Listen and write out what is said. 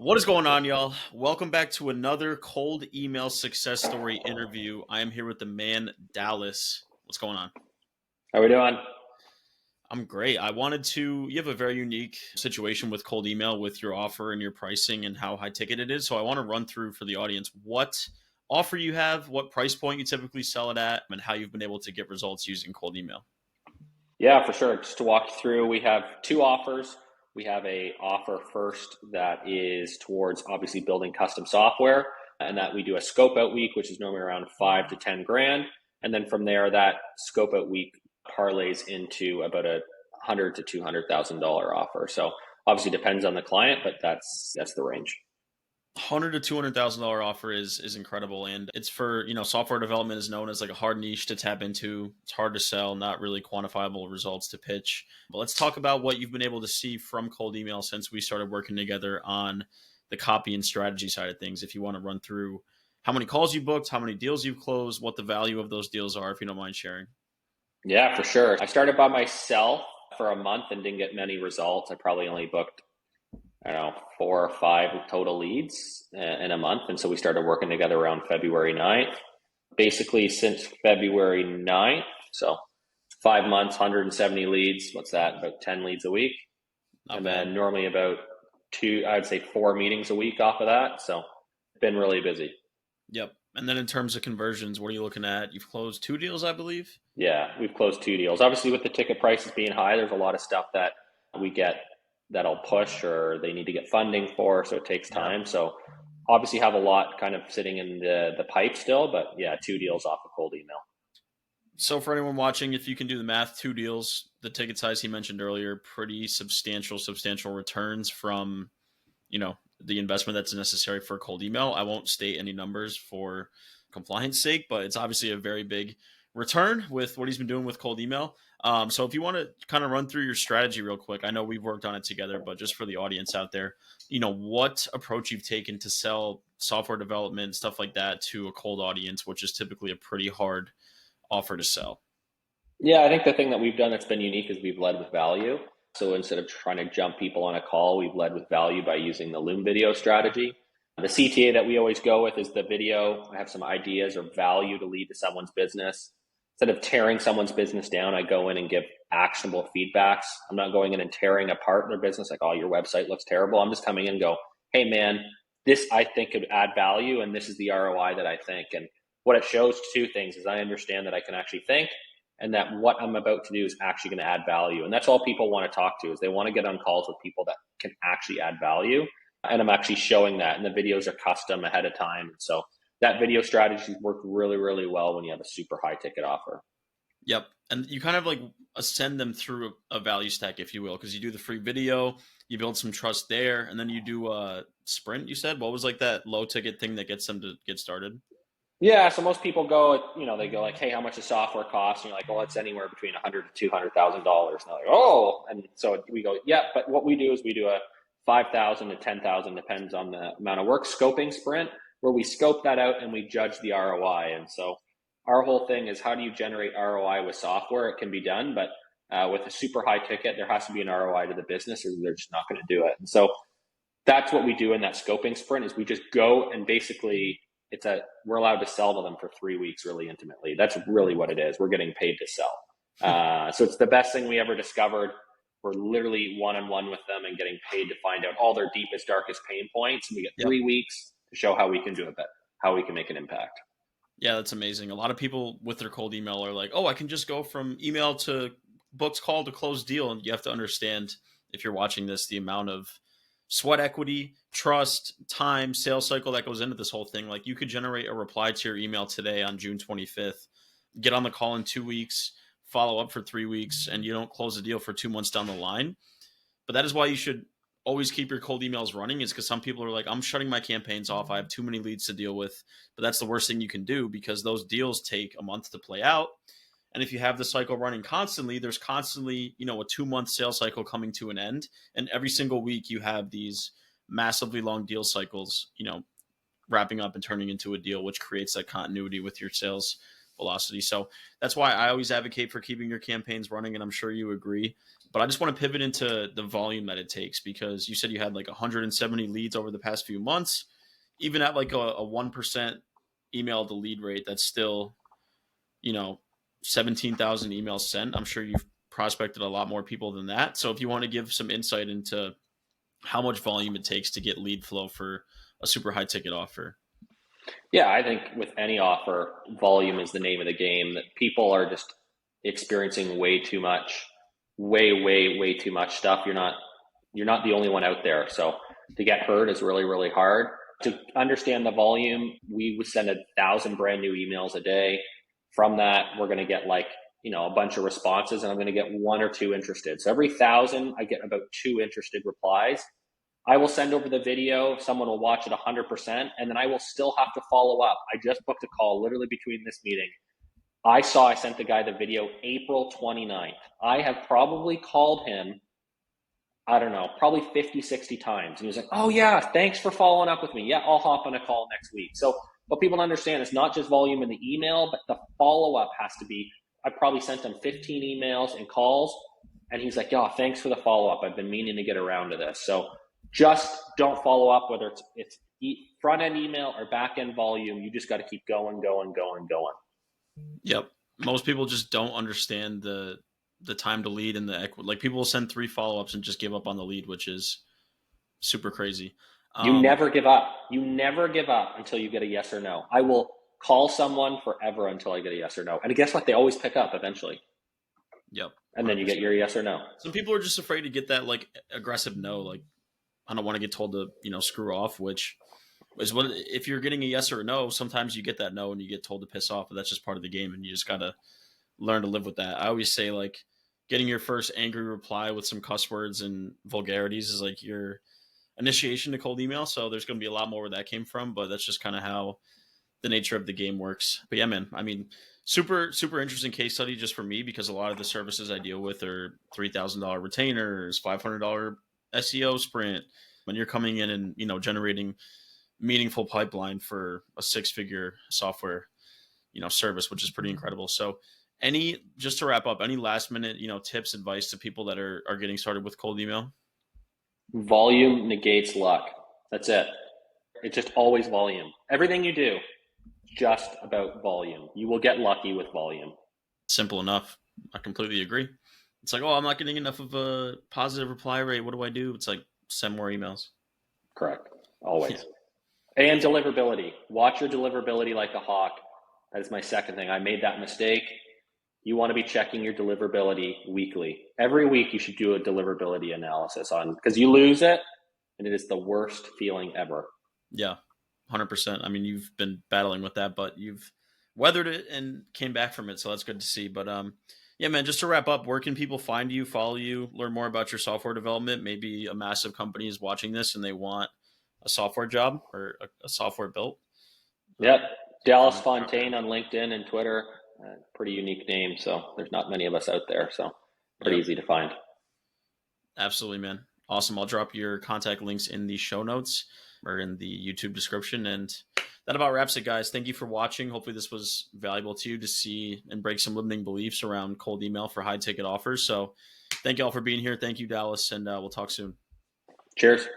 What is going on, y'all? Welcome back to another cold email success story interview. I am here with the man, Dallas. What's going on? How we doing? I'm great. You have a very unique situation with cold email with your offer and your pricing and how high ticket it is. So I want to run through for the audience what offer you have, what price point you typically sell it at, and how you've been able to get results using cold email. Yeah, for sure. Just to walk you through, we have two offers. We have a offer first that is towards obviously building custom software, and that we do a scope out week, which is normally around 5 to 10 grand. And then from there, that scope out week parlays into about $100 to $200,000 offer. So obviously depends on the client, but that's the range. $100 to $200,000 offer is incredible, and it's for software development is known as like a hard niche to tap into. It's hard to sell, not really quantifiable results to pitch. But let's talk about what you've been able to see from cold email since we started working together on the copy and strategy side of things. If you want to run through how many calls you booked, how many deals you've closed, what the value of those deals are, if you don't mind sharing. Yeah, for sure. I started by myself for a month and didn't get many results. I probably only booked, I don't know, 4 or 5 total leads in a month. And so we started working together around February 9th. Basically, since February 9th, so 5 months, 170 leads. What's that? About 10 leads a week. And then normally about I'd say 4 meetings a week off of that. So been really busy. Yep. And then in terms of conversions, what are you looking at? You've closed 2 deals, I believe. Yeah, we've closed 2 deals. Obviously, with the ticket prices being high, there's a lot of stuff that we get that'll push or they need to get funding for, so it takes time. So obviously have a lot kind of sitting in the pipe still, but yeah, 2 deals off of cold email. So for anyone watching, if you can do the math, 2 deals, the ticket size he mentioned earlier, pretty substantial returns from, the investment that's necessary for cold email. I won't state any numbers for compliance sake, but it's obviously a very big return with what he's been doing with cold email. So if you want to kind of run through your strategy real quick, I know we've worked on it together, but just for the audience out there, what approach you've taken to sell software development, stuff like that to a cold audience, which is typically a pretty hard offer to sell. Yeah, I think the thing that we've done that's been unique is we've led with value. So instead of trying to jump people on a call, we've led with value by using the Loom video strategy. The CTA that we always go with is the video. I have some ideas or value to lead to someone's business. Instead of tearing someone's business down, I go in and give actionable feedbacks. I'm not going in and tearing apart their business like, oh, your website looks terrible. I'm just coming in and go, hey, man, this I think could add value, and this is the ROI that I think. And what it shows 2 things is I understand that I can actually think, and that what I'm about to do is actually going to add value. And that's all people want to talk to, is they want to get on calls with people that can actually add value. And I'm actually showing that. And the videos are custom ahead of time. So that video strategy worked really, really well when you have a super high ticket offer. Yep. And you kind of like ascend them through a value stack, if you will, because you do the free video, you build some trust there, and then you do a sprint, you said? What was like that low ticket thing that gets them to get started? Yeah, so most people go, they go like, hey, how much does software cost? And you're like, well, it's anywhere between $100,000 to $200,000. And they're like, oh, and so we go, yeah, but what we do is we do a 5,000 to 10,000, depends on the amount of work, scoping sprint, where we scope that out and we judge the ROI. And so our whole thing is, how do you generate ROI with software? It can be done, but with a super high ticket, there has to be an ROI to the business, or they're just not going to do it. And so that's what we do in that scoping sprint, is we just go and basically we're allowed to sell to them for 3 weeks really intimately. That's really what it is. We're getting paid to sell. So it's the best thing we ever discovered. We're literally one-on-one with them and getting paid to find out all their deepest, darkest pain points. And we get 3 weeks to show how we can do it better, how we can make an impact. Yeah, that's amazing. A lot of people with their cold email are like, oh, I can just go from email to booked call to closed deal. And you have to understand, if you're watching this, the amount of sweat equity, trust, time, sales cycle that goes into this whole thing. Like, you could generate a reply to your email today on June 25th, get on the call in 2 weeks, follow up for 3 weeks, and you don't close the deal for 2 months down the line. But that is why you should always keep your cold emails running, is because some people are like, I'm shutting my campaigns off. I have too many leads to deal with. But that's the worst thing you can do, because those deals take a month to play out. And if you have the cycle running constantly, there's constantly, a 2-month sales cycle coming to an end. And every single week you have these massively long deal cycles, wrapping up and turning into a deal, which creates that continuity with your sales velocity. So that's why I always advocate for keeping your campaigns running. And I'm sure you agree. But I just want to pivot into the volume that it takes, because you said you had like 170 leads over the past few months. Even at like a 1% email to lead rate, that's still, you know, 17,000 emails sent. I'm sure you've prospected a lot more people than that. So if you want to give some insight into how much volume it takes to get lead flow for a super high ticket offer. Yeah, I think with any offer, volume is the name of the game. That people are just experiencing way too much, way too much stuff. You're not the only one out there. So to get heard is really, really hard. To understand the volume, we would send 1,000 brand new emails a day. From that, we're going to get like, a bunch of responses, and I'm going to get one or two interested. So every 1,000, I get about 2 interested replies. I will send over the video. Someone will watch it 100%, and then I will still have to follow up. I just booked a call literally between this meeting. I sent the guy the video April 29th. I have probably called him, I don't know, probably 50, 60 times. And he was like, oh yeah, thanks for following up with me. Yeah, I'll hop on a call next week. So what people don't understand is not just volume in the email, but the follow-up has to be, I probably sent him 15 emails and calls, and he's like, yeah, thanks for the follow-up. I've been meaning to get around to this. So just don't follow up, whether it's front-end email or back-end volume. You just got to keep going. Yep. Most people just don't understand the time to lead and like people will send 3 follow-ups and just give up on the lead, which is super crazy. You never give up. You never give up until you get a yes or no. I will call someone forever until I get a yes or no. And guess what? They always pick up eventually. Yep. 100%. And then you get your yes or no. Some people are just afraid to get that like aggressive no. Like, I don't want to get told to, screw off, which is what, if you're getting a yes or a no, sometimes you get that no and you get told to piss off, but that's just part of the game. And you just got to learn to live with that. I always say like getting your first angry reply with some cuss words and vulgarities is like your initiation to cold email. So there's going to be a lot more where that came from, but that's just kind of how the nature of the game works. But yeah, man, I mean, super interesting case study just for me, because a lot of the services I deal with are $3,000 retainers, $500 SEO sprint. When you're coming in and, generating meaningful pipeline for a 6-figure software, service, which is pretty incredible. So just to wrap up, any last minute, tips, advice to people that are getting started with cold email? Volume negates luck. That's it. It's just always volume. Everything you do, just about volume. You will get lucky with volume. Simple enough. I completely agree. It's like, oh, I'm not getting enough of a positive reply rate. What do I do? It's like, send more emails. Correct. Always. Yeah. And deliverability. Watch your deliverability like a hawk. That is my second thing. I made that mistake. You want to be checking your deliverability weekly. Every week you should do a deliverability analysis because you lose it, and it is the worst feeling ever. Yeah, 100%. I mean, you've been battling with that, but you've weathered it and came back from it, so that's good to see. But yeah, man, just to wrap up, where can people find you, follow you, learn more about your software development? Maybe a massive company is watching this and they want a software job or a software built. Yep. Dallas Fontaine on LinkedIn and Twitter. Pretty unique name, so there's not many of us out there, so pretty easy to find. Absolutely, man. Awesome. I'll drop your contact links in the show notes or in the YouTube description. And that about wraps it, guys. Thank you for watching. Hopefully this was valuable to you to see and break some limiting beliefs around cold email for high ticket offers. So thank you all for being here. Thank you, Dallas, and we'll talk soon. Cheers.